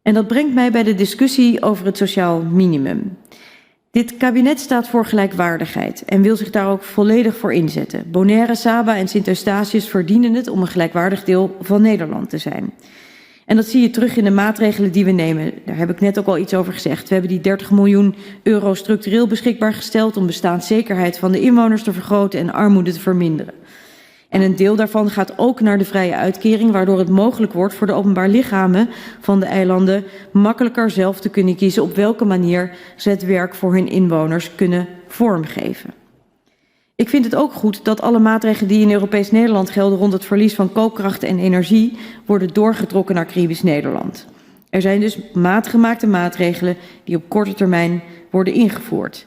En dat brengt mij bij de discussie over het sociaal minimum. Dit kabinet staat voor gelijkwaardigheid en wil zich daar ook volledig voor inzetten. Bonaire, Saba en Sint-Eustatius verdienen het om een gelijkwaardig deel van Nederland te zijn. En dat zie je terug in de maatregelen die we nemen. Daar heb ik net ook al iets over gezegd. We hebben die 30 miljoen euro structureel beschikbaar gesteld om bestaanszekerheid van de inwoners te vergroten en armoede te verminderen. En een deel daarvan gaat ook naar de vrije uitkering, waardoor het mogelijk wordt voor de openbaar lichamen van de eilanden makkelijker zelf te kunnen kiezen op welke manier ze het werk voor hun inwoners kunnen vormgeven. Ik vind het ook goed dat alle maatregelen die in Europees Nederland gelden rond het verlies van koopkracht en energie worden doorgetrokken naar Caribisch Nederland. Er zijn dus maatgemaakte maatregelen die op korte termijn worden ingevoerd.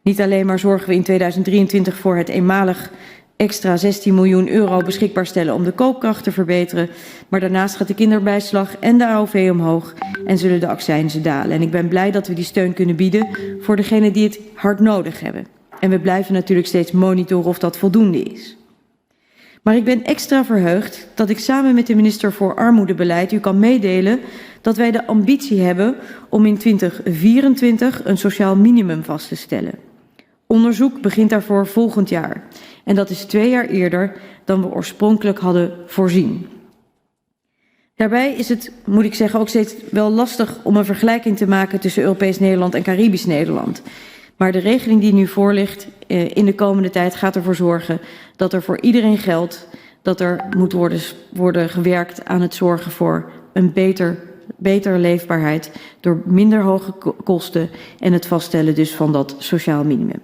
Niet alleen maar zorgen we in 2023 voor het eenmalig extra 16 miljoen euro beschikbaar stellen om de koopkracht te verbeteren, maar daarnaast gaat de kinderbijslag en de AOV omhoog en zullen de accijnzen dalen. En ik ben blij dat we die steun kunnen bieden voor degenen die het hard nodig hebben. En we blijven natuurlijk steeds monitoren of dat voldoende is. Maar ik ben extra verheugd dat ik samen met de minister voor Armoedebeleid u kan meedelen dat wij de ambitie hebben om in 2024 een sociaal minimum vast te stellen. Onderzoek begint daarvoor volgend jaar. En dat is 2 jaar eerder dan we oorspronkelijk hadden voorzien. Daarbij is het, moet ik zeggen, ook steeds wel lastig om een vergelijking te maken tussen Europees Nederland en Caribisch Nederland. Maar de regeling die nu voor ligt in de komende tijd gaat ervoor zorgen dat er voor iedereen geldt dat er moet worden gewerkt aan het zorgen voor een betere leefbaarheid door minder hoge kosten en het vaststellen dus van dat sociaal minimum.